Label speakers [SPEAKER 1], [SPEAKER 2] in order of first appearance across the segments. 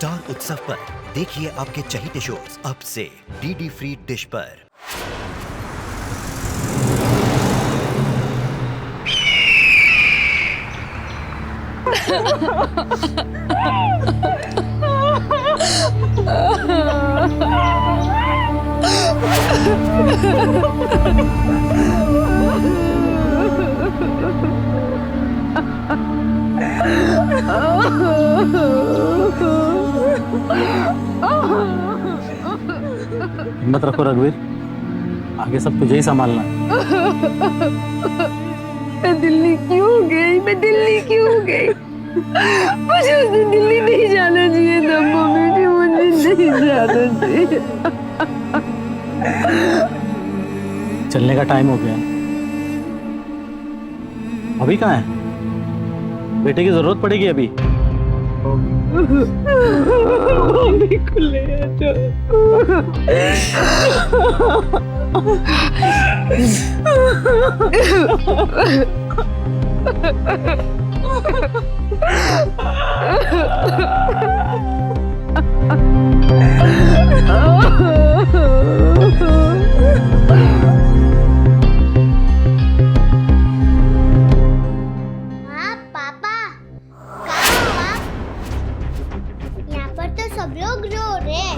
[SPEAKER 1] Star उत्सव पर देखिए आपके चहीते शोज अब से डीडी फ्री डिश पर।
[SPEAKER 2] हिम्मत रखो रघुवीर, आगे सब तुझे ही संभालना है।
[SPEAKER 3] मैं दिल्ली क्यों गई? मुझे उस दिन दिल्ली नहीं जाना चाहिए था मम्मी, मुझे नहीं जाना चाहिए।
[SPEAKER 2] चलने का टाइम हो गया। अभी कहाँ है? बेटे की जरूरत पड़ेगी अभी।
[SPEAKER 3] मम्मी को ले
[SPEAKER 4] पापा, यहाँ पर तो सब लोग रो रहे।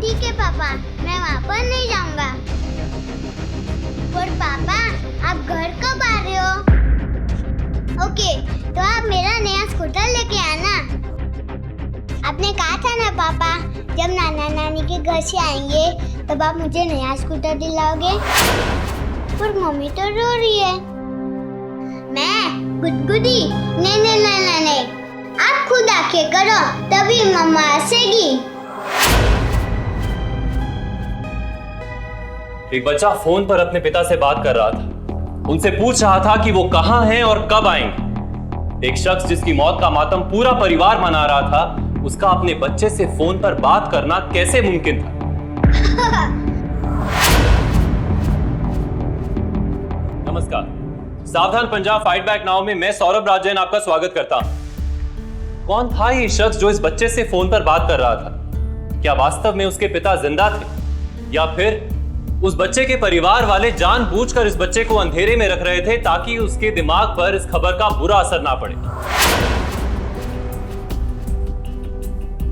[SPEAKER 4] ठीक है पापा, मैं वहाँ पर नहीं जाऊँगा। और पापा, आप घर कब आ रहे हो? ओके, तो आप मेरा नया स्कूटर लेके आना। आपने कहा था ना पापा, जब नाना नानी के घर से आएंगे तब आप मुझे नया स्कूटर दिलाओगे। पर मम्मी तो रो रही है। मैं गुदगुदी? नहीं, आप खुद आके करो तभी मम्मा हंसेगी।
[SPEAKER 5] एक बच्चा फोन पर अपने पिता से बात कर रहा था, उनसे पूछ रहा था कि वो कहां हैं और कब आएंगे। एक शख्स जिसकी मौत का मातम पूरा परिवार मना रहा था, उसका अपने बच्चे से फोन पर बात करना कैसे मुमकिन था? नमस्कार, सावधान पंजाब फाइट बैक नाउ में मैं सौरभ राज जैन आपका स्वागत करता हूं। कौन था ये शख्स जो इस बच्चे से फोन पर बात कर रहा था? क्या वास्तव में उसके पिता जिंदा थे, या फिर उस बच्चे के परिवार वाले जानबूझकर इस बच्चे को अंधेरे में रख रहे थे ताकि उसके दिमाग पर इस खबर का बुरा असर ना पड़े?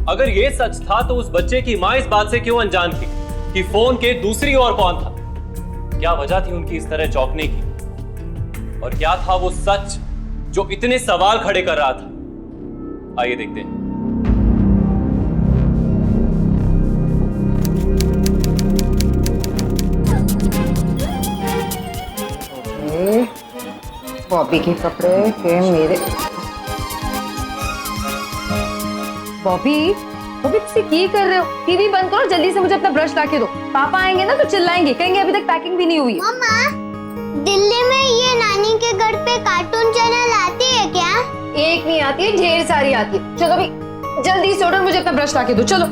[SPEAKER 5] अगर यह सच था तो उस बच्चे की मां इस बात से क्यों अनजान थी कि फोन के दूसरी ओर कौन था? क्या वजह थी उनकी इस तरह चौंकने की? और क्या था वो सच जो इतने सवाल खड़े कर रहा था? आइए देखते हैं।
[SPEAKER 6] बॉबी के कपड़े के मेरे।
[SPEAKER 3] बॉबी तुम की कर रहे हो? टीवी बंद करो, जल्दी से मुझे अपना ब्रश लाके दो। पापा आएंगे ना तो चिल्लाएंगे, कहेंगे अभी तक पैकिंग भी नहीं हुई है।
[SPEAKER 4] मम्मा, दिल्ली में ये नानी के घर पे कार्टून चैनल आती है क्या?
[SPEAKER 3] एक नहीं आती है, ढेर सारी आती है। चलो अभी जल्दी से उठो, मुझे अपना ब्रश लाके दो, चलो।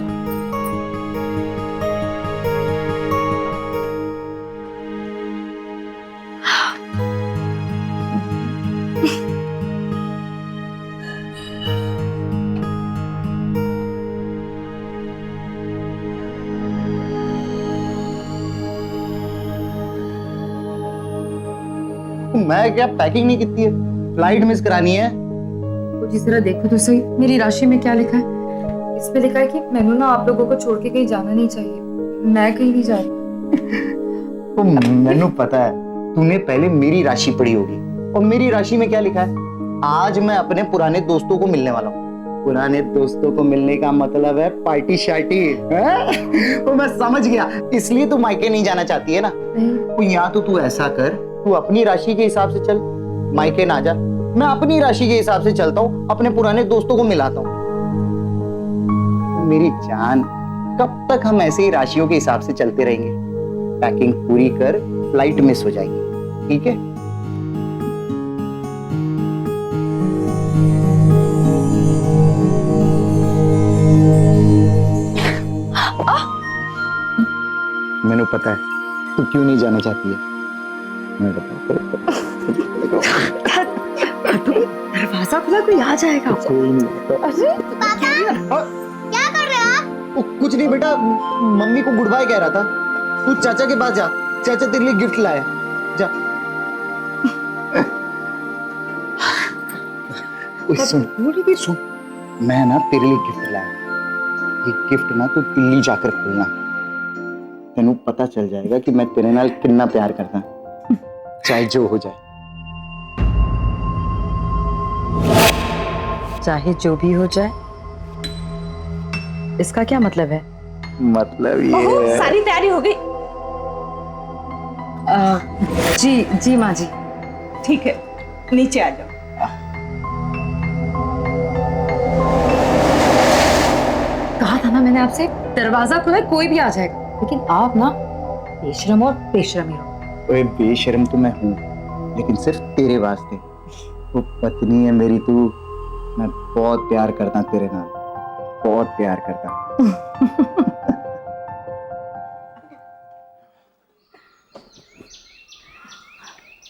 [SPEAKER 6] मैं क्या पैकिंग नहीं की है? फ्लाइट मिस करानी है।
[SPEAKER 7] तो जिस तरह देखो तो सही, मेरी राशि में क्या लिखा है? इसमें लिखा है कि मैंने ना आप लोगों को छोड़ के कहीं जाना नहीं चाहिए। मैं कहीं नहीं जा रही।
[SPEAKER 6] तो मैंने पता है तूने पहले मेरी राशि पढ़ी होगी। और मेरी राशि में क्या लिखा है? आज मैं अपने पुराने दोस्तों को मिलने वाला हूँ। पुराने दोस्तों को मिलने का मतलब है पार्टी शार्टी। तो मैं समझ गया, इसलिए तू मायके नहीं जाना चाहती है ना? तो यहाँ तो तू ऐसा कर, तू अपनी राशि के हिसाब से चल, मायके ना जा। मैं अपनी राशि के हिसाब से चलता हूँ, अपने पुराने दोस्तों को मिलाता हूँ। मेरी जान, कब तक हम ऐसे ही राशियों के हिसाब से चलते रहेंगे? पैकिंग पूरी कर, फ्लाइट मिस हो जाएगी, ठीक है? मैंने पता है तू क्यों नहीं जाना चाहती है। मैं
[SPEAKER 7] दरवाजा खुला, कोई आ जाएगा।
[SPEAKER 6] कोई नहीं।
[SPEAKER 4] पापा, क्या कर रहे हो आप?
[SPEAKER 6] कुछ नहीं बेटा, मम्मी को गुड बाय कह रहा था। तू चाचा के पास जा, चाचा तेरे लिए गिफ्ट लाया। जा। ओए सुन, मैं ना तेरे लिए गिफ्ट लाया। ये गिफ्ट ना तू दिल्ली जाकर खोलना, तेनू पता चल जाएगा कि मैं तेरे नाल कितना प्यार करता, चाहे जो हो जाए।
[SPEAKER 8] चाहे जो भी हो जाए, इसका क्या मतलब है?
[SPEAKER 6] मतलब ये है।
[SPEAKER 8] सारी तैयारी हो गई? जी जी माँ जी।
[SPEAKER 9] ठीक है, नीचे आ जाओ।
[SPEAKER 7] कहा था ना मैंने आपसे, दरवाजा खुला है कोई भी आ जाएगा, लेकिन आप ना बेशरम और बेशरम ही रहो।
[SPEAKER 6] ओए बेशर्म तो मैं हूँ, लेकिन सिर्फ तेरे वास्ते। वो पत्नी है मेरी तू, मैं बहुत प्यार करता तेरे नाल, बहुत प्यार करता।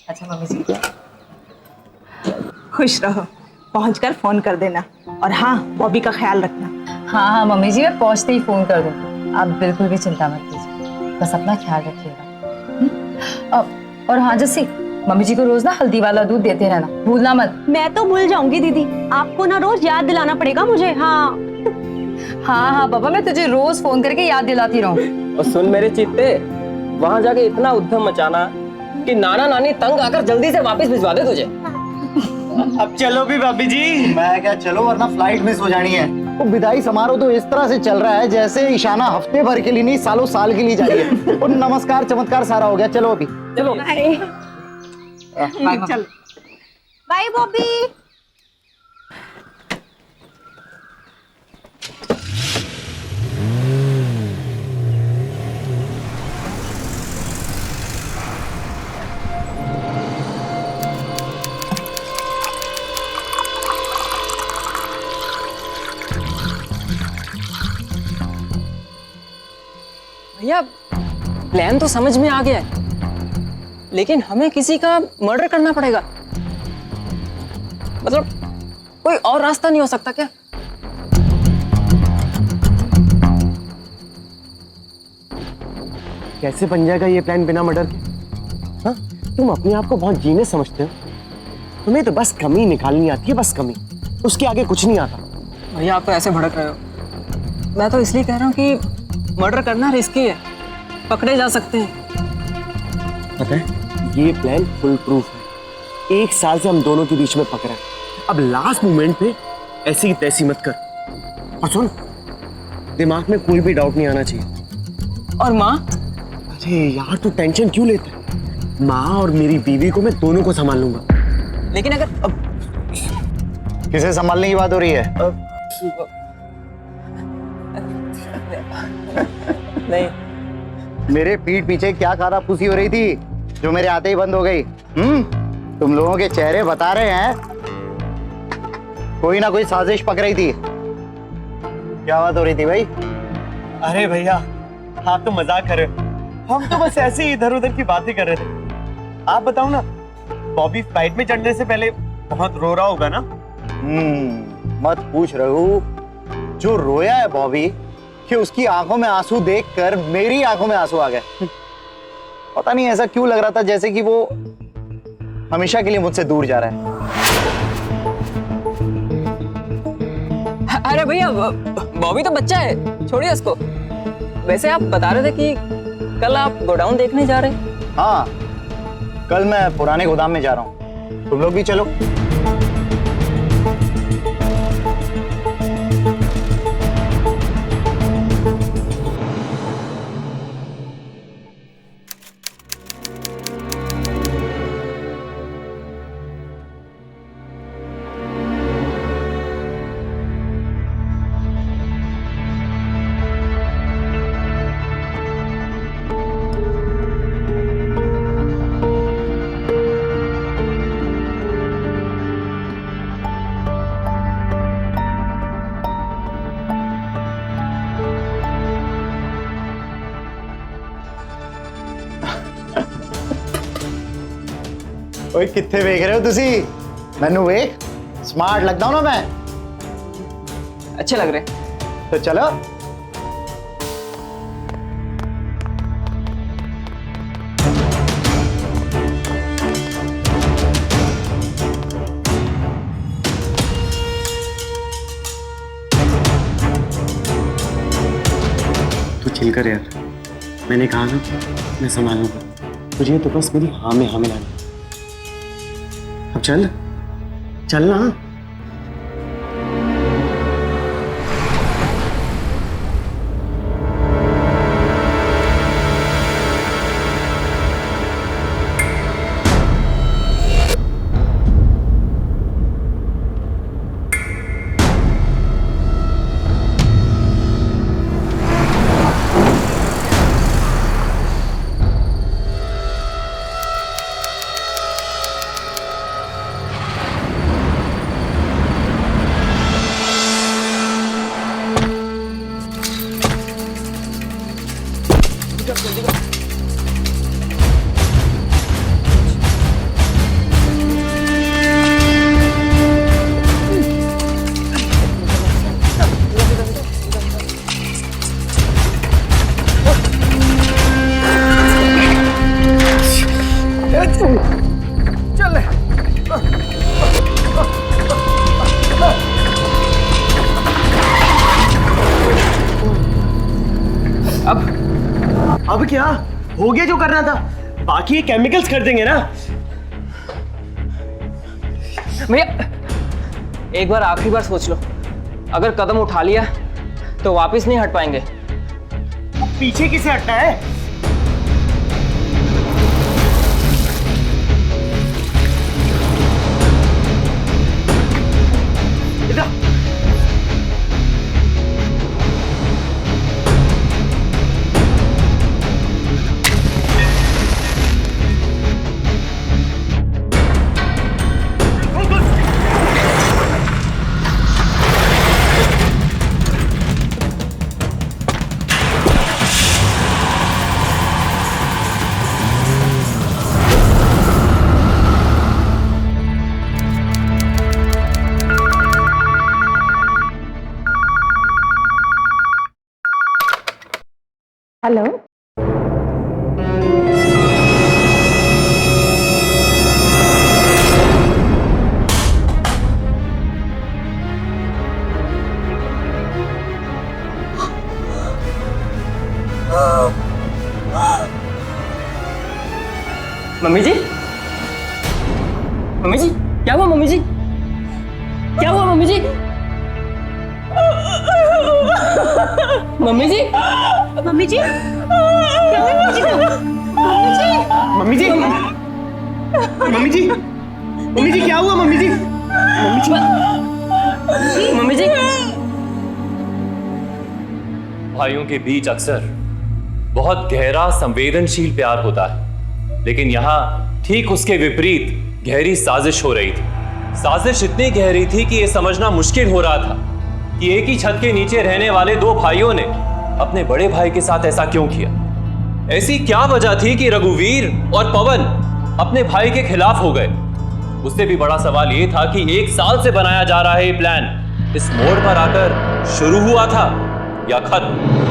[SPEAKER 8] अच्छा मम्मी जी,
[SPEAKER 9] खुश रहो, पहुंचकर फोन कर देना। और हाँ, बॉबी का ख्याल रखना।
[SPEAKER 7] हाँ हाँ मम्मी जी, मैं पहुंचते ही फोन कर दूँ। आप बिल्कुल भी चिंता मत कीजिए, बस अपना ख्याल रखिएगा। और हाँ जैसी, मम्मी जी को रोज ना हल्दी वाला दूध देते रहना, भूलना मत।
[SPEAKER 10] मैं तो भूल जाऊंगी दीदी, आपको ना रोज याद दिलाना पड़ेगा मुझे। हाँ
[SPEAKER 7] हाँ हाँ पापा, मैं तुझे रोज फोन करके याद दिलाती रहूँ।
[SPEAKER 11] और सुन मेरे चीते, वहां जाके इतना उद्यम मचाना कि नाना नानी तंग आकर जल्दी से वापस भिजवा दे तुझे।
[SPEAKER 6] अब चलो भी भाभी जी। मैं क्या चलो, वरना फ्लाइट मिस हो जानी है। वो विदाई समारोह तो इस तरह से चल रहा है जैसे इशाना हफ्ते भर के लिए नहीं, सालों साल के लिए जा रही है। और नमस्कार चमत्कार सारा हो गया। चलो अभी
[SPEAKER 11] चलो।
[SPEAKER 9] चल
[SPEAKER 10] बाय बॉबी।
[SPEAKER 11] भैया प्लान तो समझ में आ गया है, लेकिन हमें किसी का मर्डर करना पड़ेगा। मतलब कोई और रास्ता नहीं हो सकता क्या?
[SPEAKER 12] कैसे बन जाएगा ये प्लान बिना मर्डर के? हाँ? तुम अपने आप को बहुत जीनियस समझते हो, तुम्हें तो बस कमी निकालनी आती है, बस कमी, उसके आगे कुछ नहीं आता।
[SPEAKER 11] भैया आप तो ऐसे भड़क रहे हो। मैं तो इसलिए कह रहा हूँ कि मर्डर करना रिस्की है, पकड़े जा सकते हैं।
[SPEAKER 12] पता है, ये प्लान फुल प्रूफ है। 1 साल से हम दोनों के बीच में पकड़ा है। अब लास्ट मोमेंट पे ऐसी की तैसी मत कर। और सुन, दिमाग में कोई भी डाउट नहीं आना चाहिए।
[SPEAKER 11] और माँ?
[SPEAKER 12] अरे यार तू टेंशन क्यों लेता है? माँ और मेरी बीवी को मैं दोनों को संभाल लूंगा।
[SPEAKER 11] लेकिन अगर अब
[SPEAKER 6] किसे संभालने की बात हो रही है?
[SPEAKER 11] नहीं,
[SPEAKER 6] मेरे पीठ पीछे क्या कारापूसी हो रही थी जो मेरे आते ही बंद हो गई? तुम लोगों के चेहरे बता रहे हैं कोई ना कोई साजिश पक रही थी। क्या बात हो रही थी भाई?
[SPEAKER 12] अरे भैया आप तो मजाक कर रहे हो, हम तो बस ऐसे ही इधर उधर की बातें कर रहे थे। आप बताओ ना, बॉबी फ्लाइट में चढ़ने से पहले बहुत रो रहा होगा ना?
[SPEAKER 6] मत पूछ रहू, जो रोया है बॉबी कि उसकी आंखों में आंसू देखकर मेरी आंखों में आंसू आ गए। पता नहीं ऐसा क्यों लग रहा था जैसे कि वो हमेशा के लिए मुझसे दूर जा रहा है।
[SPEAKER 11] अरे भैया बॉबी तो बच्चा है, छोड़िए उसको। वैसे आप बता रहे थे कि कल आप गोडाउन देखने जा रहे हैं?
[SPEAKER 6] हाँ, कल मैं पुराने गोदाम में जा रहा हूँ, तुम लोग भी चलो। ओए कित्थे वेख रहे हो तुसी? मैनू वेख, स्मार्ट लगदा हूं ना मैं?
[SPEAKER 11] अच्छे लग रहे।
[SPEAKER 6] तो चलो।
[SPEAKER 12] तू चिल कर यार, मैंने कहा ना मैं संभालूंगा तुझे, तो बस मेरी हाँ में हाँ मिलानी। अब चल चल ना। अब क्या हो गया जो करना था, बाकी ये केमिकल्स कर देंगे ना।
[SPEAKER 11] भैया एक बार आखिरी बार सोच लो, अगर कदम उठा लिया तो वापस नहीं हट पाएंगे।
[SPEAKER 12] पीछे किसे हटना है?
[SPEAKER 3] हेलो।
[SPEAKER 11] मम्मी जी, मम्मी जी क्या हुआ? मम्मी जी क्या हुआ? मम्मी जी, मम्मी जी,
[SPEAKER 10] मम्मी जी क्या हुआ मम्मी जी को?
[SPEAKER 12] मम्मी जी, मम्मी जी, मम्मी जी क्या हुआ? मम्मी जी, मम्मी जी,
[SPEAKER 11] मम्मी जी।
[SPEAKER 5] भाइयों के बीच अक्सर बहुत गहरा संवेदनशील प्यार होता है, लेकिन यहाँ ठीक उसके विपरीत गहरी साजिश हो रही थी। साजिश इतनी गहरी थी कि यह समझना मुश्किल हो रहा था कि एक ही छत के नीचे रहने वाले दो भाइयों ने अपने बड़े भाई के साथ ऐसा क्यों किया। ऐसी क्या वजह थी कि रघुवीर और पवन अपने भाई के खिलाफ हो गए। उससे भी बड़ा सवाल यह था कि 1 साल से बनाया जा रहा है ये प्लान इस मोड़ पर आकर शुरू हुआ था या खत्म।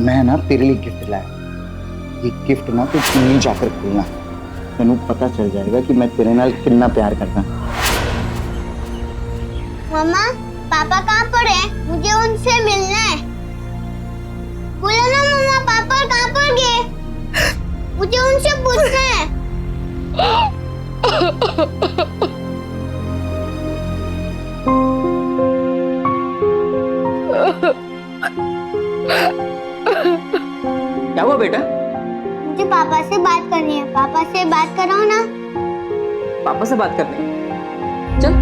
[SPEAKER 6] मैं ना तेरे लिए गिफ्ट लाया। ये गिफ्ट ना तू नहीं जाकर खोलना, तेनू पता चल जाएगा कि मैं तेरे नाल कितना प्यार करता।
[SPEAKER 4] मम्मा पापा कहाँ पर है? मुझे उनसे मिलना है। बोलो ना मम्मा, पापा कहाँ पर गए? मुझे उनसे पूछना है।
[SPEAKER 11] क्या हुआ बेटा?
[SPEAKER 4] मुझे पापा से बात करनी है। पापा से बात कराओ ना।
[SPEAKER 11] पापा से बात करनी है? चल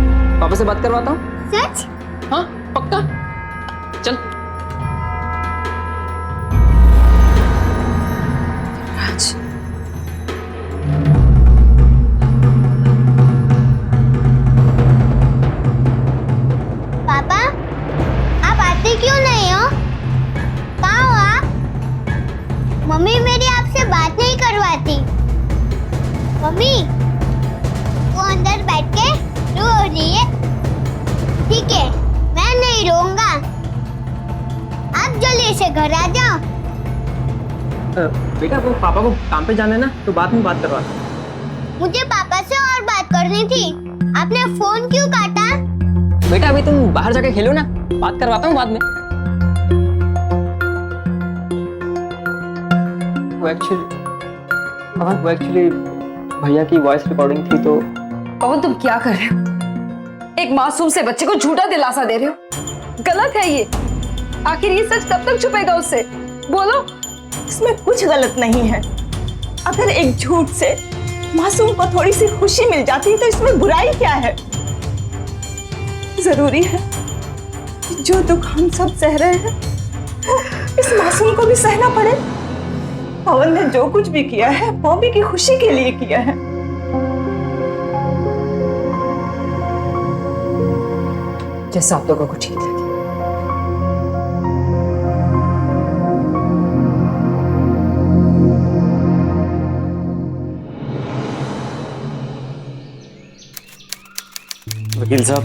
[SPEAKER 11] पापा से बात करवाता हूँ।
[SPEAKER 4] सच?
[SPEAKER 11] हाँ पक्का, चल।
[SPEAKER 7] राज,
[SPEAKER 4] मम्मी वो अंदर बैठ के रो रही है। ठीक है, मैं नहीं रोऊंगा। आप जल्दी से घर आ जाओ।
[SPEAKER 11] बेटा वो पापा को काम पे जाना है ना, तो बाद में बात करवा।
[SPEAKER 4] मुझे पापा से और बात करनी थी। आपने फोन क्यों काटा?
[SPEAKER 11] बेटा अभी तुम बाहर जाके खेलो ना, बात करवाता हूँ बाद में। वो एक्चुअली भैया की वॉइस रिकॉर्डिंग थी तो।
[SPEAKER 7] पवन तुम क्या कर रहे हो? एक मासूम से बच्चे को झूठा दिलासा दे रहे हो। गलत है ये। आखिर ये सच कब तक छुपेगा उससे? बोलो।
[SPEAKER 9] इसमें कुछ गलत नहीं है। अगर एक झूठ से मासूम को थोड़ी सी खुशी मिल जाती है तो इसमें बुराई क्या है? जरूरी है कि जो दुख हम सब सह रहे हैं इस मासूम को भी सहना पड़े। पवन ने जो कुछ भी किया है बॉबी की खुशी के लिए किया है।
[SPEAKER 7] जैसा आप लोगों को ठीक लगे।
[SPEAKER 12] वकील साहब,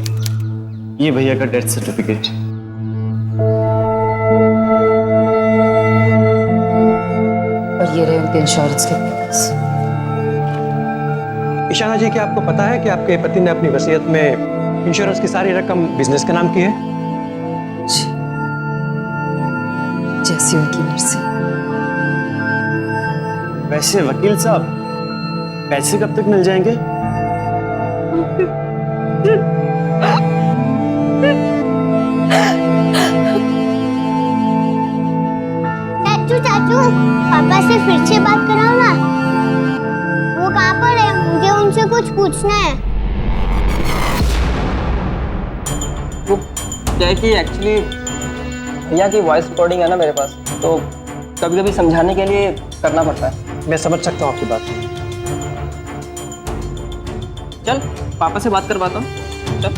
[SPEAKER 12] ये भैया का डेथ सर्टिफिकेट।
[SPEAKER 7] और ये रहे उनके इंश्योरेंस के पेपर्स।
[SPEAKER 13] ईशाना जी, क्या आपको पता है कि आपके पति ने अपनी वसीयत में इंश्योरेंस की सारी रकम बिजनेस के नाम की है?
[SPEAKER 7] जी, जैसी उनकी मर्जी।
[SPEAKER 12] वैसे वकील साहब, पैसे कब तक मिल जाएंगे?
[SPEAKER 4] चाचू, पापा से फिर से बात कराओ ना। वो कहाँ पर है? मुझे उनसे कुछ पूछना है।
[SPEAKER 11] वो क्या है कि एक्चुअली भैया की वॉइस रिकॉर्डिंग है ना मेरे पास, तो कभी कभी समझाने के लिए करना पड़ता है।
[SPEAKER 13] मैं समझ सकता हूँ आपकी बात।
[SPEAKER 11] चल पापा से बात करवाता हूँ। चल।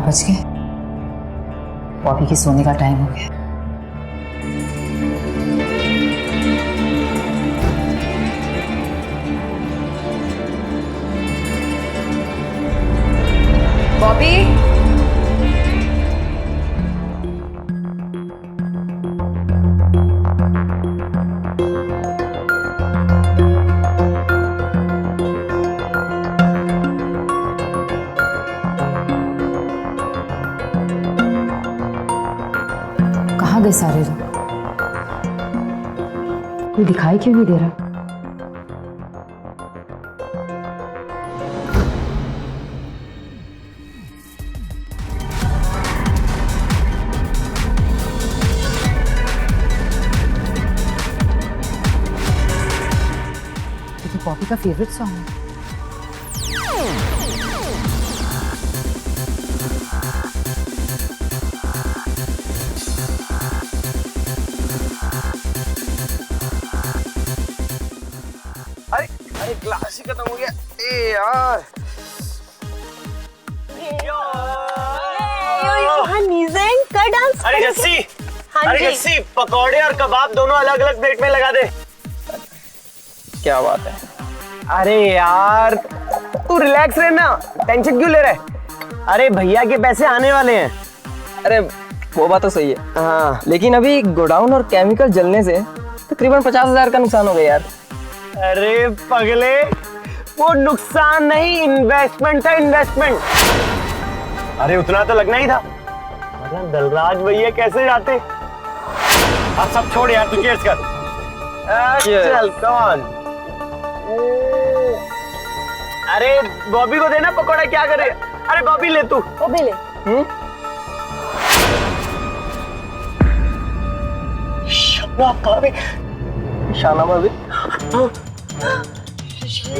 [SPEAKER 7] बज गए। बॉबी के सोने का टाइम हो गया। बॉबी, कहाँ गए सारे लोग? कोई दिखाई क्यों नहीं दे रहा? ये तो पॉपी का फेवरेट सॉन्ग है।
[SPEAKER 12] अरे ग्लास ही खत्म हो गया। ए यार, अरे जस्सी, अरे जस्सी, पकौड़े और कबाब दोनों अलग अलग प्लेट में लगा दे।
[SPEAKER 11] क्या बात है?
[SPEAKER 12] अरे यार तू रिलैक्स रहना, टेंशन क्यों ले रहा है? अरे भैया के पैसे आने वाले हैं।
[SPEAKER 11] अरे वो बात तो सही है, हाँ, लेकिन अभी गोडाउन और केमिकल जलने से तकरीबन 50,000 का नुकसान हो गया यार।
[SPEAKER 12] अरे पगले, वो नुकसान नहीं, इन्वेस्टमेंट था, इन्वेस्टमेंट। अरे उतना तो लगना ही था, वरना दलराज भैया कैसे जाते। अब सब छोड़ यार, तू चीयर्स कर। चल कम ऑन। अरे बॉबी को देना पकौड़ा, क्या करे। अरे बॉबी ले, तू
[SPEAKER 10] बॉबी ले।
[SPEAKER 12] शाना भाभी,
[SPEAKER 11] शाना भाभी,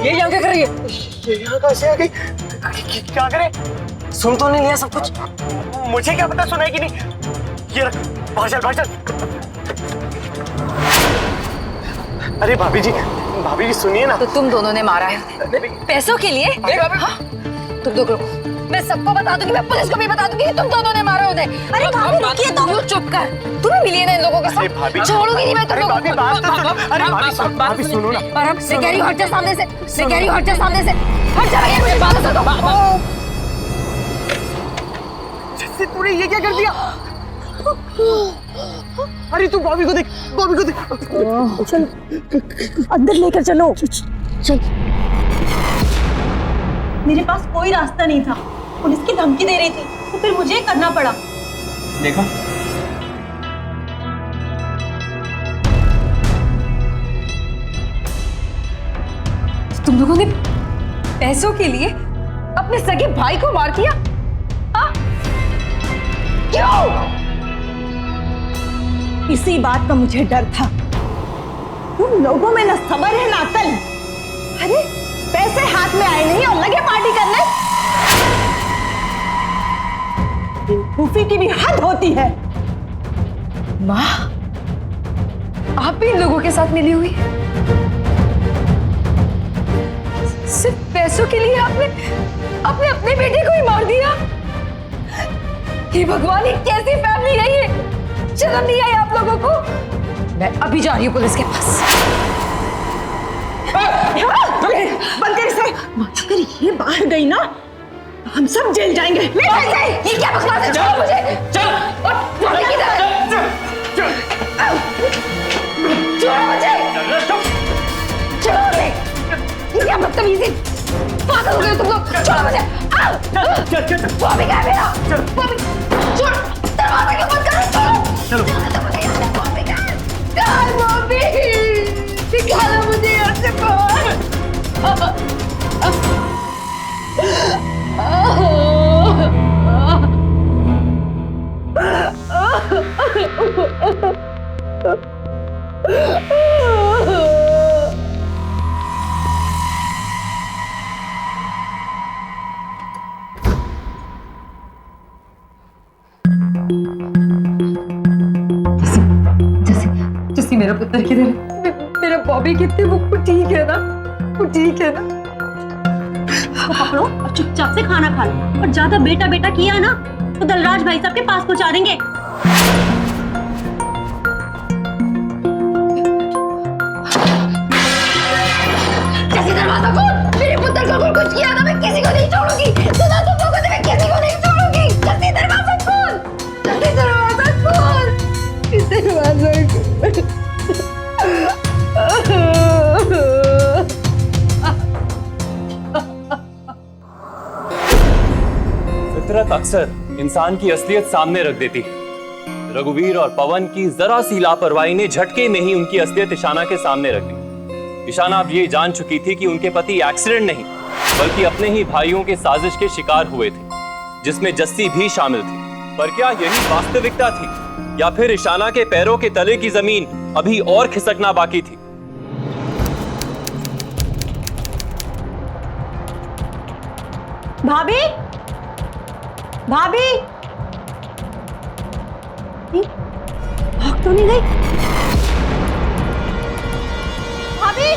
[SPEAKER 11] ये यहाँ क्या कर रही है?
[SPEAKER 12] यहाँ कैसे आ गई? क्या करे?
[SPEAKER 11] सुन तो नहीं लिया सब कुछ?
[SPEAKER 12] मुझे क्या पता सुना है कि नहीं। ये रख, बाहर चल, बाहर चल। अरे भाभी जी सुनिए ना।
[SPEAKER 7] तो तुम दोनों ने मारा है पैसों के लिए? हाँ? तुम दोनों मैं सबको बता दूंगी, मैं पुलिस को भी बता दूंगी कि तुम दोनों ने मारा उन्हें। अरे भाभी रुकिए तो। तू चुप कर, तुम्हें मिली है ना इन लोगों के साथ। छोड़ूंगी नहीं मैं तुम लोगों को।
[SPEAKER 12] भाभी सुनो ना।
[SPEAKER 7] मैं कह रही हूँ हट जा सामने से, मैं कह रही हूँ हट जा सामने से, हट जा भैया मुझे बात सुनो।
[SPEAKER 12] तूने ये क्या कर दिया? अरे तू बॉबी को देख, बॉबी को देख।
[SPEAKER 10] चल अंदर लेकर चलो। चल। मेरे पास कोई रास्ता नहीं था, पुलिस की धमकी दे रही थी, तो फिर मुझे करना पड़ा।
[SPEAKER 5] देखा,
[SPEAKER 7] तुम लोगों ने पैसों के लिए अपने सगे भाई को मार दिया? हाँ? क्यों?
[SPEAKER 9] इसी बात का मुझे डर था। तुम लोगों में ना सब्र है ना अकल। अरे पैसे हाथ में आए नहीं और लगे पार्टी करने। बेवकूफी की भी हद होती है।
[SPEAKER 7] माँ, आप भी इन लोगों के साथ मिली हुई? सिर्फ पैसों के लिए आपने अपने बेटे को ही मार दिया? हे भगवान, ये कैसी फैमिली है ये? शर्म नहीं आई आप लोगों को? मैं अभी जा रही हूँ पुलिस के पास।
[SPEAKER 9] बंद कर इसे। अगर ये बाहर गई ना तो हम सब जेल जाएंगे।
[SPEAKER 7] ये क्या बकवास है? छोड़ो मुझे। चल। छोड़ो मुझे। छोड़ो मुझे। ये क्या बदतमीजी? पागल हो गए तुम लोग। छोड़ो मुझे। बॉबी क्या है मेरा? बॉबी छोड़। दरवाजा क्यों बंद कर रहे हो? चलो। बॉबी क्या है? कहाँ है बॉबी? निकालो मुझे यहाँ से बाहर। जैसे मेरा पुत्र किधर है? मेरा बॉबी कितने? वो ठीक है ना? वो ठीक है ना?
[SPEAKER 10] पकड़ो और चुपचाप से खाना खा लो, और ज्यादा बेटा बेटा किया ना तो दलराज भाई साहब के पास पहुंचा देंगे।
[SPEAKER 7] जैसे दरवाजा खोल। मेरे पुत्र को कुछ किया ना मैं किसी को नहीं छोड़ूंगी। सुना तुम लोगों ने? मैं किसी को नहीं छोड़ूंगी। जल्दी दरवाजा खोल, जल्दी दरवाजा खोल, दरवाजा खोल।
[SPEAKER 5] फितरत अक्सर इंसान की असलियत सामने रख देती है। रघुवीर और पवन की जरा सी लापरवाही ने झटके में ही उनकी असलियत ईशाना के सामने रख दी। ईशाना अब ये जान चुकी थी कि उनके पति एक्सीडेंट नहीं बल्कि अपने ही भाइयों के साजिश के शिकार हुए थे, जिसमें जस्सी भी शामिल थी। पर क्या यही वास्तविकता थी, या फिर ईशाना के पैरों के तले की जमीन अभी और खिसकना बाकी थी?
[SPEAKER 9] भाभी, भाभी, भाग तो नहीं गई? भाभी,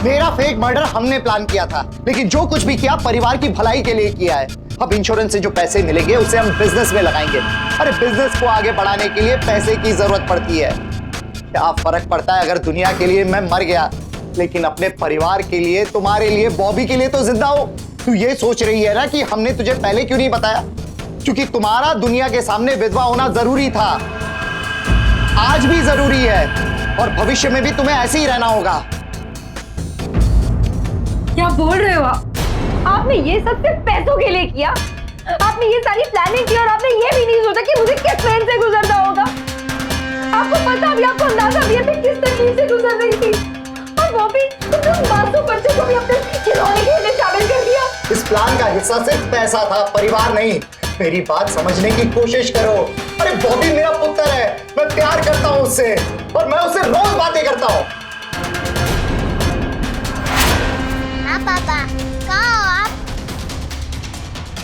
[SPEAKER 6] मेरा फेक मर्डर हमने प्लान किया था, लेकिन जो कुछ भी किया परिवार की भलाई के लिए किया है। अब इंश्योरेंस से जो पैसे मिलेंगे उसे हम बिजनेस में लगाएंगे। अरे बिजनेस को आगे बढ़ाने के लिए पैसे की जरूरत पड़ती है। क्या फर्क पड़ता है अगर दुनिया के लिए मैं मर गया, लेकिन अपने परिवार के लिए, तुम्हारे लिए, बॉबी के लिए तो जिंदा हो। तू ये सोच रही है ना कि हमने तुझे पहले क्यों नहीं बताया? क्योंकि तुम्हारा दुनिया के सामने विधवा होना जरूरी था, आज भी जरूरी है, और भविष्य में भी तुम्हें ऐसे ही रहना होगा।
[SPEAKER 7] क्या बोल रहे हो आप? आपने ये सब सिर्फ पैसों के लिए किया? आपने ये सारी प्लानिंग की और आपने ये भी नहीं सोचा कि मुझे किस ट्रेन से गुजरना होगा? आपको पता भी, आपको अंदाजा भी है मैं किस तकलीफ से गुजर रही थी, और वो भी तुमने उस मासूम बच्चे को भी अपने खिलौने के लिए शामिल कर दिया।
[SPEAKER 6] इस प्लान का हिस्सा सिर्फ पैसा था, परिवार नहीं। मेरी बात समझने की कोशिश करो। अरे बॉबी मेरा पुत्र है, मैं प्यार करता हूँ उससे, और मैं उससे रोज बातें करता हूँ।
[SPEAKER 4] हाँ पापा, कहाँ हो आप?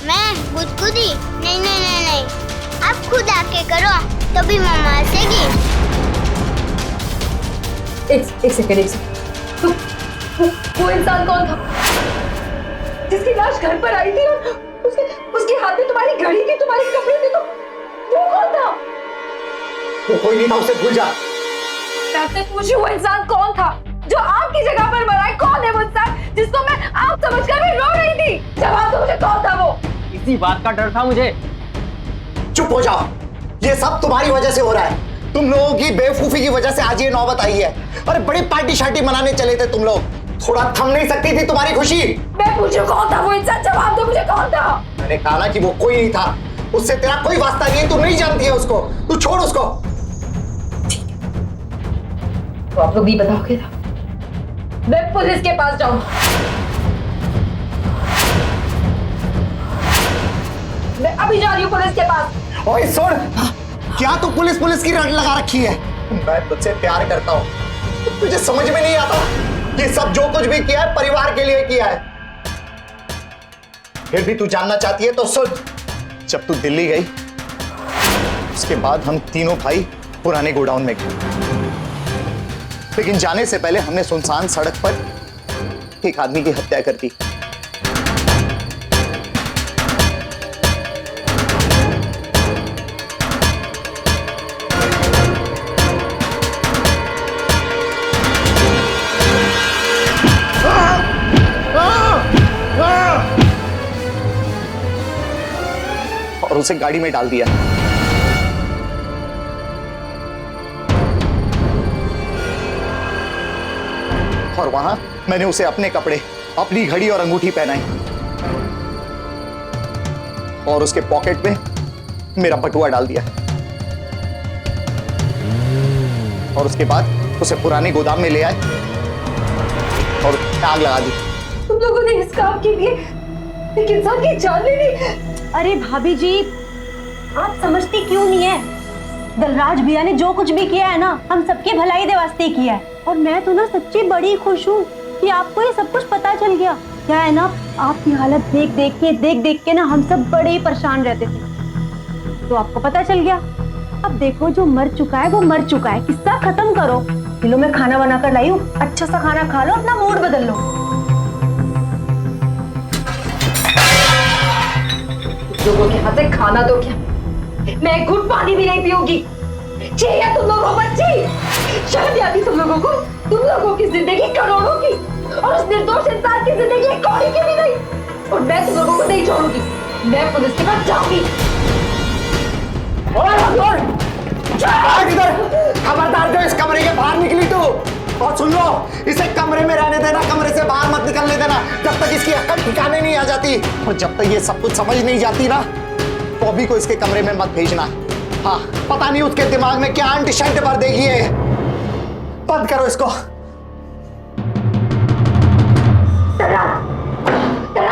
[SPEAKER 4] मैं गुदगुदी? नहीं, आप खुद आके करो, तभी मम्मा हंसेगी।
[SPEAKER 7] एक सेकंड। वो इंसान कौन था जिसकी लाश घर पर आई थी और उसके हाथ में तुम्हारी घड़ी थी, तुम्हारे कपड़े थे, तो वो कौन था?
[SPEAKER 6] वो कोई नहीं था, उसे भूल जा।
[SPEAKER 7] मैं आपसे पूछी वो इंसान कौन था जो आपकी जगह पर मरा है? कौन है वो इंसान जिसको मैं आप समझकर भी रो रही थी? जवाब दो मुझे, कौन था वो?
[SPEAKER 11] इसी बात का डर था मुझे।
[SPEAKER 6] चुप हो जाओ, ये सब तुम्हारी वजह से हो रहा है। तुम लोगों की बेवकूफी की वजह से आज ये नौबत आई है। अरे बड़ी पार्टी शार्टी मनाने चले थे तुम लोग, थोड़ा थम नहीं सकती थी तुम्हारी खुशी?
[SPEAKER 7] मैं पूछूं कौन था वो इंसान? जवाब दो मुझे, कौन था?
[SPEAKER 6] मैंने कहा ना कि वो कोई नहीं था, उससे तेरा कोई वास्ता नहीं है, तू नहीं जानती है उसको, तू छोड़ उसको।
[SPEAKER 7] तो आप लोग भी बताओगे ना? मैं पुलिस के पास जाऊंगी। मैं अभी जा रही हूँ पुलिस के पास।
[SPEAKER 6] ओए सुन, क्या तू पुलिस की रट लगा रखी है? मैं तुझसे प्यार करता हूँ, तुझे समझ में नहीं आता? ये सब जो कुछ भी किया है परिवार के लिए किया है। फिर भी तू जानना चाहती है तो सुन, जब तू दिल्ली गई उसके बाद हम तीनों भाई पुराने गोडाउन में गए, लेकिन जाने से पहले हमने सुनसान सड़क पर एक आदमी की हत्या कर दी। और उसे गाड़ी में डाल दिया। और वहां मैंने उसे अपने कपड़े, अपनी घड़ी और अंगूठी पहनाई, और उसके पॉकेट में मेरा बटुआ डाल दिया, और उसके बाद उसे पुराने गोदाम में ले आए और आग लगा दी।
[SPEAKER 7] तुम लोगों ने इस काम के लिए एक इंसान की जान ले ली।
[SPEAKER 10] अरे भाभी जी, आप समझती क्यों नहीं है? दलराज भैया ने जो कुछ भी किया है ना, हम सबके भलाई दे वास्ते किया है। और मैं तो ना सच्ची बड़ी खुश हूँ कि आपको ये सब कुछ पता चल गया। क्या है ना, आपकी हालत देख देख के ना हम सब बड़े ही परेशान रहते थे, तो आपको पता चल गया। अब देखो, जो मर चुका है वो मर चुका है, किस्सा खत्म करो। लो मैं खाना बना कर लाई हूँ, अच्छा सा खाना खा लो, अपना मूड बदल लो।
[SPEAKER 7] लोगों के हाथ से खाना तो क्या, मैं एक घुट पानी भी नहीं पीऊंगी। चाहिए तुम लोगों बच्ची, शर्म नहीं आती तुम लोगों को? तुम लोगों की जिंदगी करोड़ों की, और उस निर्दोष इंसान की जिंदगी एक कौड़ी की भी नहीं। और मैं तुम लोगों को नहीं छोड़ूंगी, मैं पुलिस के पास जाऊंगी।
[SPEAKER 6] खबरदार, जो इस कमरे के बाहर निकली तू, और सुन लो, इसे कमरे में रहने देना, कमरे से बाहर मत निकलने देना जब तक इसकी अक्ल ठिकाने नहीं आ जाती। और जब तक ये सब कुछ समझ नहीं जाती ना, बॉबी को इसके कमरे में मत भेजना। हाँ, पता नहीं उसके दिमाग में क्या एंटीशंट भर देगी है। बंद करो इसको।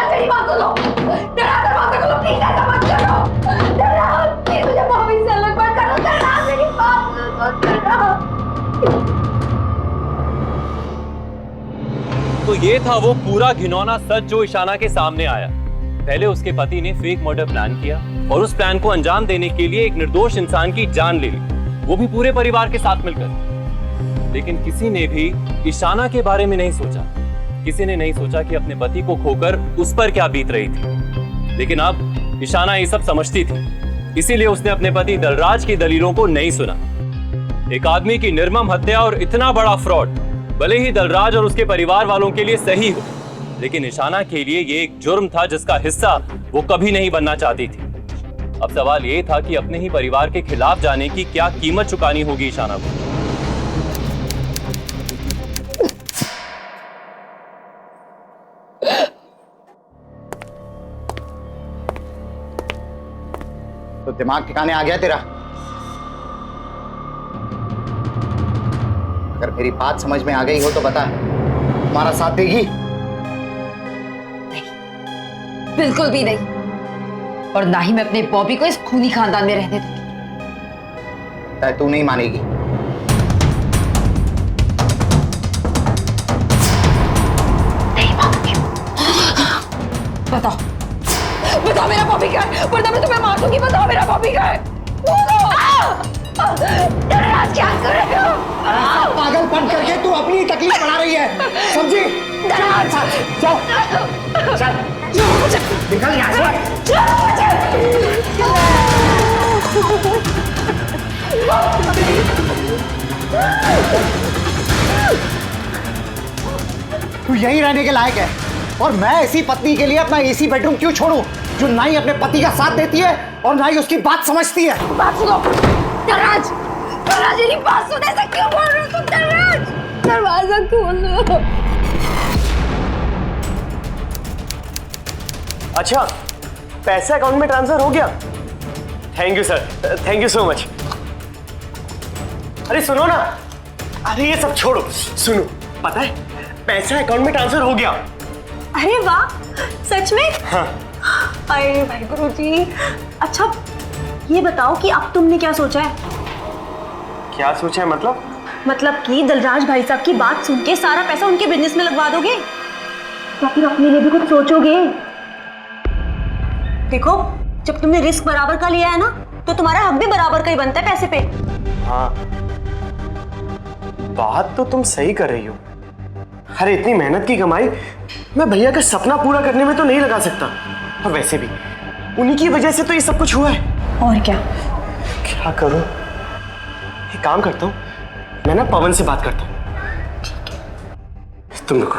[SPEAKER 7] मेरी बात सुनो, दरवाजा खोलो प्लीज, ऐसा मत करो। प्लीज मुझे मम्मी से अलग मत करो। मेरी बात सुनो।
[SPEAKER 5] तो ये था वो पूरा घिनौना सच जो ईशाना के सामने आया। पहले उसके पति ने फेक मर्डर प्लान किया और उस प्लान को अंजाम देने के लिए एक निर्दोष इंसान की जान ले ली, वो भी पूरे परिवार के साथ मिलकर। लेकिन किसी ने भी ईशाना के बारे में नहीं सोचा। किसी ने नहीं सोचा कि अपने पति को खोकर उस पर क्या बीत रही थी। लेकिन अब ईशाना ये सब समझती थी, इसीलिए उसने अपने पति दलराज की दलीलों को नहीं सुना। एक आदमी की निर्मम हत्या और इतना बड़ा फ्रॉड भले ही दलराज और उसके परिवार वालों के लिए सही हो, लेकिन ईशाना के लिए ये एक जुर्म था जिसका हिस्सा वो कभी नहीं बनना चाहती थी। अब सवाल ये था कि अपने ही परिवार के खिलाफ जाने की क्या कीमत चुकानी होगी ईशाना को।
[SPEAKER 6] तो दिमाग ठिकाने आ गया तेरा? अगर मेरी बात समझ में आ गई हो तो बता, तुम्हारा साथ देगी?
[SPEAKER 7] बिल्कुल भी नहीं, और ना ही मैं अपने बॉबी को इस खूनी खानदान में रहने दूंगी।
[SPEAKER 6] तू नहीं मानेगी।
[SPEAKER 7] नहीं मानूंगी। बताओ बताओ मेरा बॉबी क्या है, वरना मैं तुम्हें मार दूंगी। बताओ मेरा बॉबी क्या है, बोलो। दराज क्या कर रहे हो?
[SPEAKER 6] पागलपन करके तू अपनी तकलीफ बढ़ा रही है, समझी?
[SPEAKER 7] दराज
[SPEAKER 6] चल निकल यहाँ से। तू यहीं रहने के लायक है, और मैं ऐसी पत्नी के लिए अपना एसी बेडरूम क्यों छोड़ूं, जो ना ही अपने पति का साथ देती है और ना ही उसकी बात समझती है।
[SPEAKER 7] बात सुनो दराज, दराज मेरी बात सुन, ऐसा क्यों बोल रहे हो तुम? दराज दरवाजा खोलो।
[SPEAKER 12] अच्छा, पैसा अकाउंट में ट्रांसफर हो गया? Thank you sir, thank you so much. अरे सुनो ना, अरे ये सब छोड़ो, सुनो, पता है पैसा अकाउंट में ट्रांसफर हो गया।
[SPEAKER 10] अरे वाह, सच में?
[SPEAKER 12] हाँ।
[SPEAKER 10] अरे भाई गुरुजी, अच्छा ये बताओ कि अब तुमने क्या सोचा है?
[SPEAKER 12] क्या सोचा है मतलब?
[SPEAKER 10] मतलब कि दलराज भाई साहब की बात सुन के सारा पैसा उनके बिजनेस में लगवा दोगे, या फिर अपने लिए भी कुछ सोचोगे? देखो, जब तुमने रिस्क बराबर का लिया है ना, तो तुम्हारा हक भी बराबर का ही बनता है पैसे पे।
[SPEAKER 12] हाँ, बात तो तुम सही कर रही हो। अरे इतनी मेहनत की कमाई मैं भैया का सपना पूरा करने में तो नहीं लगा सकता, और वैसे भी उन्हीं की वजह से तो ये सब कुछ हुआ है।
[SPEAKER 10] और क्या?
[SPEAKER 12] क्या करूं? एक काम करता हूं, मैं ना पवन से बात करता हूं। तुम रुको।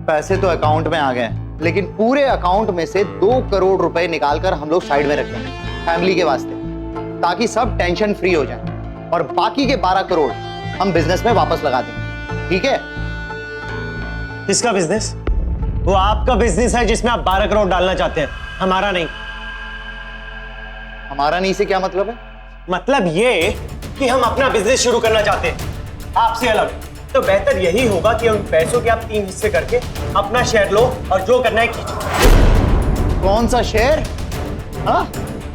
[SPEAKER 6] पैसे तो अकाउंट में आ गए, लेकिन पूरे अकाउंट में से 2 करोड़ रुपए निकालकर हम लोग साइड में रख लेंगे फैमिली के वास्ते, ताकि सब टेंशन फ्री हो जाए, और बाकी के 12 करोड़ हम बिजनेस में वापस लगा देंगे। ठीक है?
[SPEAKER 12] किसका बिजनेस? वो आपका बिजनेस है जिसमें आप 12 करोड़ डालना चाहते हैं, हमारा नहीं।
[SPEAKER 6] हमारा नहीं से क्या मतलब है?
[SPEAKER 12] मतलब ये कि हम अपना बिजनेस शुरू करना चाहते हैं आपसे अलग। तो बेहतर यही होगा कि उन पैसों के आप 3 हिस्से करके अपना शेयर लो, और जो करना है कीजिए।
[SPEAKER 6] कौन सा शेयर? हाँ?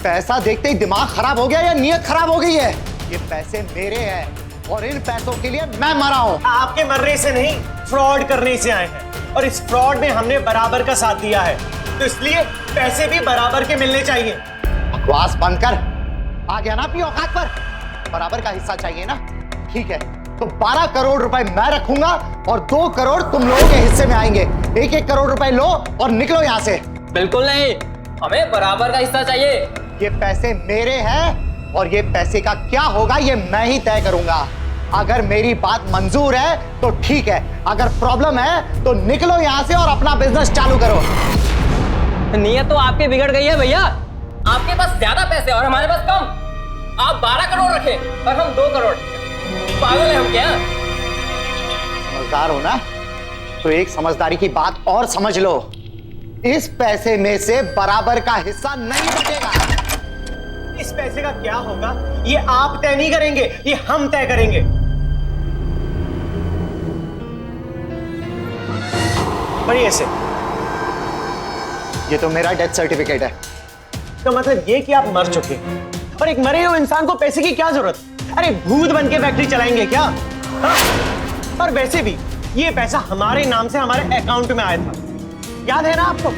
[SPEAKER 6] पैसा देखते ही दिमाग खराब हो गया या नीयत खराब हो गई है? ये पैसे मेरे हैं, और इन पैसों के लिए मैं मरा हूं।
[SPEAKER 12] आपके मरने से नहीं, फ्रॉड करने से आए हैं, और इस फ्रॉड में हमने बराबर का साथ दिया है, तो इसलिए पैसे भी बराबर के मिलने चाहिए।
[SPEAKER 6] बकवास बंद कर, आ गया ना अपनी औकात पर? बराबर का हिस्सा चाहिए ना? ठीक है, तो 12 करोड़ रुपए मैं रखूंगा, और 2 करोड़ तुम लोगों के हिस्से में आएंगे। 1-1 करोड़ रुपए लो और निकलो यहां से।
[SPEAKER 11] बिल्कुल नहीं, हमें बराबर का हिस्सा चाहिए।
[SPEAKER 6] ये पैसे मेरे हैं, और ये पैसे का क्या होगा ये मैं ही तय करूंगा। अगर मेरी बात मंजूर है तो ठीक है, अगर प्रॉब्लम है तो निकलो यहां से और अपना बिजनेस चालू करो।
[SPEAKER 11] नीयत तो आपकी बिगड़ गई है भैया, आपके पास ज्यादा पैसे और हमारे पास कम। आप 12 करोड़ रखे और हम 2 करोड़। पागल है हम क्या?
[SPEAKER 6] समझदार हो ना, तो एक समझदारी की बात और समझ लो, इस पैसे में से बराबर का हिस्सा नहीं बचेगा।
[SPEAKER 12] इस पैसे का क्या होगा ये आप तय नहीं करेंगे, ये हम तय करेंगे। बढ़िया से।
[SPEAKER 6] ये तो मेरा डेथ सर्टिफिकेट है।
[SPEAKER 12] तो मतलब ये कि आप मर चुके हैं, और एक मरे हुए इंसान को पैसे की क्या जरूरत? अरे भूत बन के फैक्ट्री चलाएंगे क्या? हाँ? और वैसे भी ये पैसा हमारे नाम से हमारे अकाउंट में आया था, याद है ना आपको?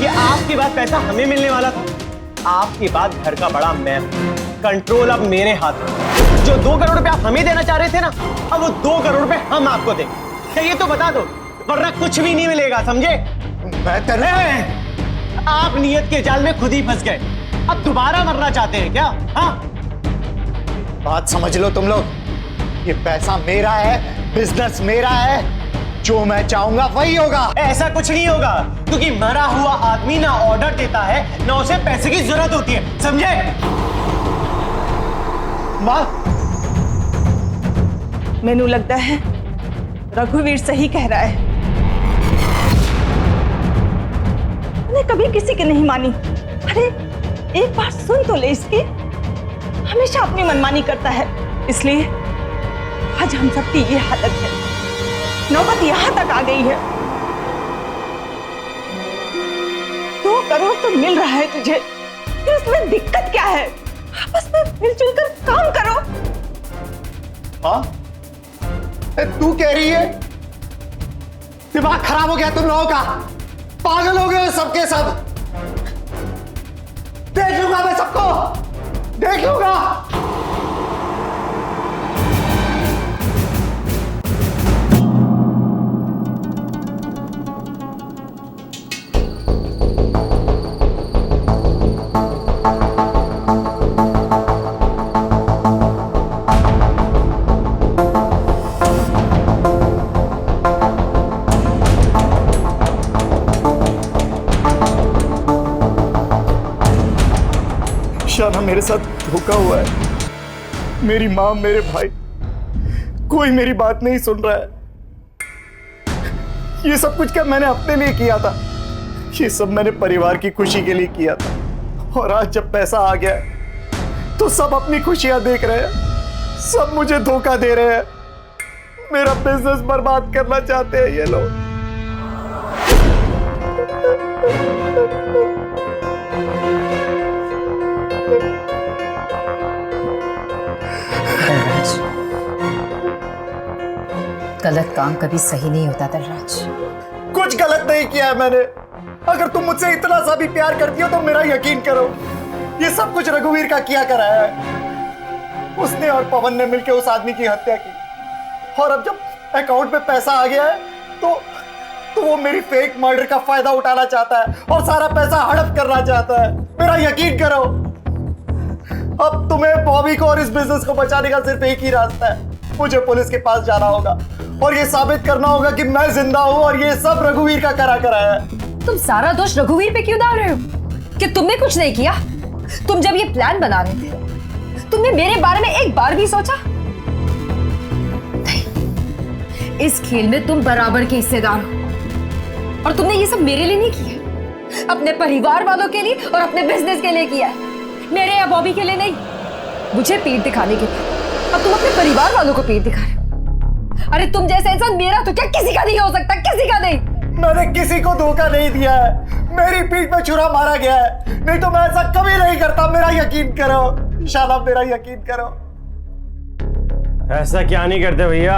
[SPEAKER 12] ये आपके बाद पैसा हमें मिलने वाला था। आपके बाद घर का बड़ा मैं, कंट्रोल अब मेरे हाथ में। जो 2 करोड़ रुपए आप हमें देना चाह रहे थे ना, अब वो 2 करोड़ रुपए हम आपको दें। क्या ये तो बता दो, वरना कुछ भी नहीं मिलेगा, समझे? आप नियत के जाल में खुद ही फंस गए, अब दोबारा मरना चाहते हैं क्या? हाँ?
[SPEAKER 6] बात समझ लो तुम लोग, ये पैसा मेरा है, बिजनेस मेरा है, जो मैं चाहूंगा वही होगा।
[SPEAKER 12] ऐसा कुछ नहीं होगा, क्योंकि मरा हुआ आदमी ना ऑर्डर देता है ना उसे पैसे की जरूरत होती है, समझे?
[SPEAKER 6] माँ,
[SPEAKER 9] मैनू लगता है रघुवीर सही कह रहा है। मैंने कभी किसी की नहीं मानी। अरे एक बार सुन तो ले इसकी। हमेशा अपनी मनमानी करता है, इसलिए आज हम सबकी ये हालत है। नौबत यहां तक आ गई है। 2 करोड़ तो मिल रहा है तुझे, फिर उसमें दिक्कत क्या है? आपस में मिलजुल कर काम करो।
[SPEAKER 6] हाँ? तू कह रही है? दिमाग खराब हो गया तुम लोगों का, पागल हो गए सबके सब। देख लूंगा मैं सबको, देख लूंगा। शाना मेरे साथ धोखा हुआ है। मेरी माँ, मेरे भाई, कोई मेरी बात नहीं सुन रहा है। ये सब कुछ क्या मैंने अपने लिए किया था? ये सब मैंने परिवार की खुशी के लिए किया था। और आज जब पैसा आ गया तो सब अपनी खुशियां देख रहे हैं, सब मुझे धोखा दे रहे हैं। मेरा बिजनेस बर्बाद करना चाहते हैं ये लोग।
[SPEAKER 7] गलत काम कभी सही नहीं होता दलराज।
[SPEAKER 6] कुछ गलत नहीं किया है मैंने। अगर तुम मुझसे इतना सा भी प्यार करती हो तो मेरा यकीन करो, ये सब कुछ रघुवीर का किया कराया है। उसने और पवन ने मिलकर उस आदमी की हत्या की, और अब जब अकाउंट में पैसा आ गया है तो वो मेरी फेक मर्डर का फायदा उठाना चाहता है और सारा पैसा हड़प करना चाहता है। मेरा यकीन करो, अब तुम्हें बॉबी को और इस बिजनेस को बचाने का सिर्फ एक ही रास्ता है। मुझे पुलिस के पास जाना होगा और ये साबित करना होगा कि मैं जिंदा हूं और ये सब रघुवीर का करा कराया है।
[SPEAKER 7] तुम सारा दोष रघुवीर पे क्यों डाल रहे हो? कि तुमने कुछ नहीं किया? तुम जब ये प्लान बना रहे थे, तुमने मेरे बारे में एक बार भी सोचा? नहीं, इस खेल में तुम बराबर के हिस्सेदार हो, और तुमने ये सब मेरे लिए नहीं किया, अपने परिवार वालों के लिए और अपने बिजनेस के लिए किया है, मेरे या बॉबी के लिए नहीं। मुझे पीठ दिखाने के लिए अब तुम अपने परिवार वालों को पीठ दिखा रहे हो। अरे तुम जैसा इंसान मेरा तो क्या किसी का नहीं हो सकता, किसी का नहीं।
[SPEAKER 6] मैंने किसी को धोखा नहीं दिया है, मेरी पीठ पे छुरा मारा गया है, नहीं तो मैं ऐसा कभी नहीं करता। मेरा यकीन करो शाला, मेरा यकीन करो।
[SPEAKER 12] ऐसा क्या नहीं करते भैया?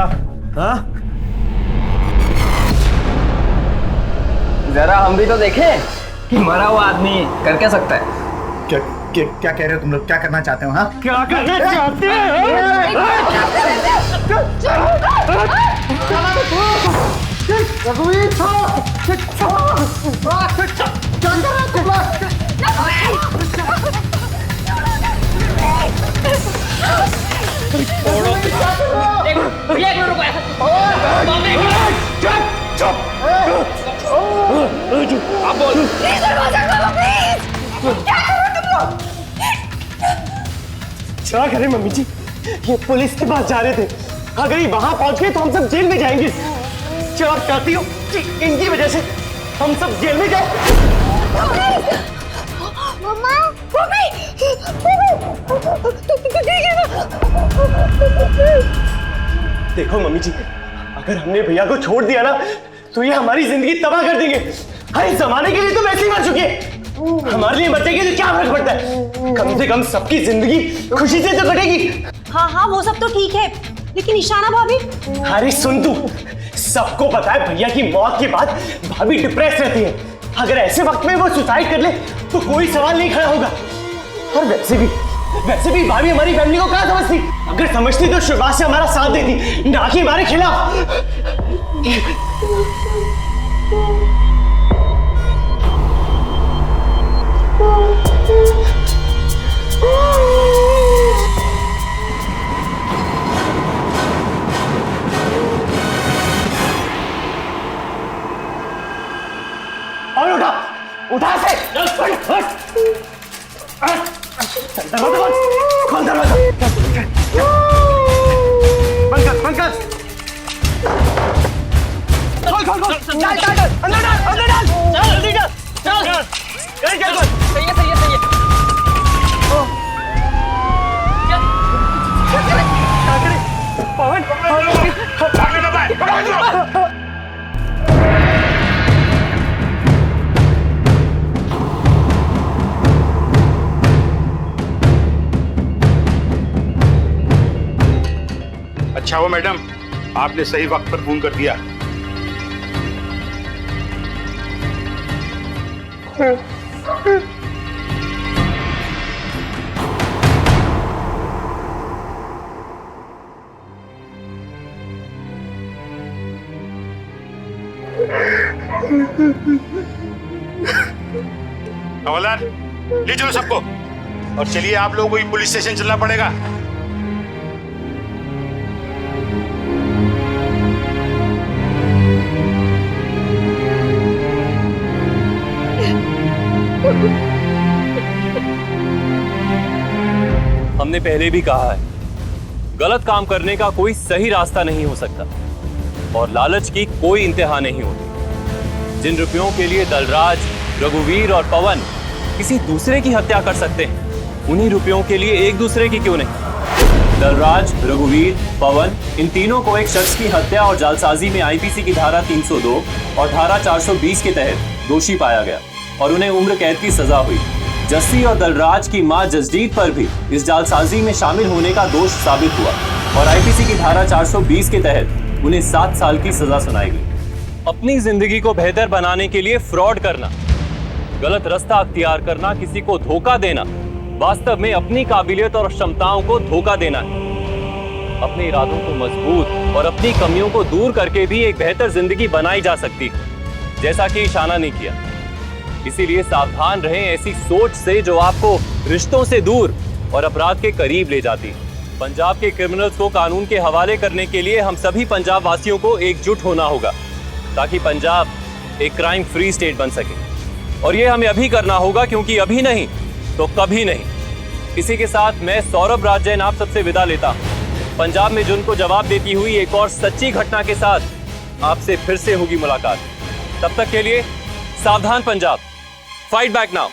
[SPEAKER 12] हाँ,
[SPEAKER 11] जरा हम भी तो देखें कि मरा हुआ आदमी कर क्या सकता है।
[SPEAKER 6] क्या कह रहे हो तुम लोग? क्या करना चाहते हो? हाँ,
[SPEAKER 12] क्या करना चाहते हैं?
[SPEAKER 6] रघुवीर
[SPEAKER 11] आप बोल।
[SPEAKER 12] क्या करें मम्मी जी, ये पुलिस के पास जा रहे थे। अगर ये वहां पहुंच गए तो हम सब जेल में जाएंगे। क्या आप चाहती हो कि इनकी वजह से हम सब जेल में जाए?
[SPEAKER 4] मम्मा,
[SPEAKER 12] देखो मम्मी जी, अगर हमने भैया को छोड़ दिया ना तो ये हमारी जिंदगी तबाह कर देंगे। हर इस जमाने के लिए तो वैसे ही मर चुके हैं, हमारे लिए बचेंगे तो क्या फर्क पड़ता है? कम से कम सबकी जिंदगी खुशी से तो कटेगी।
[SPEAKER 10] हाँ हाँ वो सब तो ठीक है, लेकिन ईशाना भाभी।
[SPEAKER 12] अरे सुन तू, सबको पता है भैया की मौत के बाद भाभी डिप्रेस रहती है। अगर ऐसे वक्त में वो सुसाइड कर ले तो कोई सवाल नहीं खड़ा होगा। और वैसे भी भाभी हमारी फैमिली को कहाँ समझती? अगर समझती तो शुरुआत से हमारा साथ देती, ना कि हमारे खिलाफ। उठा से दरवाजा खोल दरवाजा बंद कर खोल डाल अंदर डाल जल्दी चल
[SPEAKER 11] सही है
[SPEAKER 14] अच्छा हुआ मैडम, आपने सही वक्त पर फोन कर दिया। हवलदार, ले चलो सबको और चलिए, आप लोगों को ही पुलिस स्टेशन चलना पड़ेगा।
[SPEAKER 5] हमने पहले भी कहा है, गलत काम करने का कोई सही रास्ता नहीं हो सकता और लालच की कोई इंतहा नहीं होती। जिन रुपयों के लिए दलराज, रघुवीर और पवन किसी दूसरे की हत्या कर सकते हैं, उन्हीं रुपयों के लिए एक दूसरे की क्यों नहीं? दलराज, रघुवीर, पवन, इन तीनों को एक शख्स की हत्या और जालसाजी में आईपीसी की धारा 302 और धारा 420 के तहत दोषी पाया गया और उन्हें उम्र कैद की सजा हुई। जस्सी और दलराज की मां जसजीत पर भी इस जालसाजी में शामिल होने का दोष साबित हुआ और आईपीसी की धारा 420 के तहत उन्हें 7 साल की सजा सुनाई गई। अपनी जिंदगी को बेहतर बनाने के लिए फ्रॉड करना, गलत रास्ता अख्तियार करना, किसी को धोखा देना, वास्तव में अपनी काबिलियत और क्षमताओं को धोखा देना है। अपने इरादों को मजबूत और अपनी कमियों को दूर करके भी एक बेहतर जिंदगी बनाई जा सकती है, जैसा कि ईशाना ने किया। इसीलिए सावधान रहें ऐसी सोच से जो आपको रिश्तों से दूर और अपराध के करीब ले जाती है। पंजाब के क्रिमिनल्स को कानून के हवाले करने के लिए हम सभी पंजाब वासियों को एकजुट होना होगा ताकि पंजाब एक क्राइम फ्री स्टेट बन सके। और ये हमें अभी करना होगा, क्योंकि अभी नहीं तो कभी नहीं। इसी के साथ मैं सौरभ राज जैन आप सबसे विदा लेता हूं। पंजाब में जुर्म को जवाब देती हुई एक और सच्ची घटना के साथ आपसे फिर से होगी मुलाकात। तब तक के लिए सावधान पंजाब, फाइट बैक नाउ।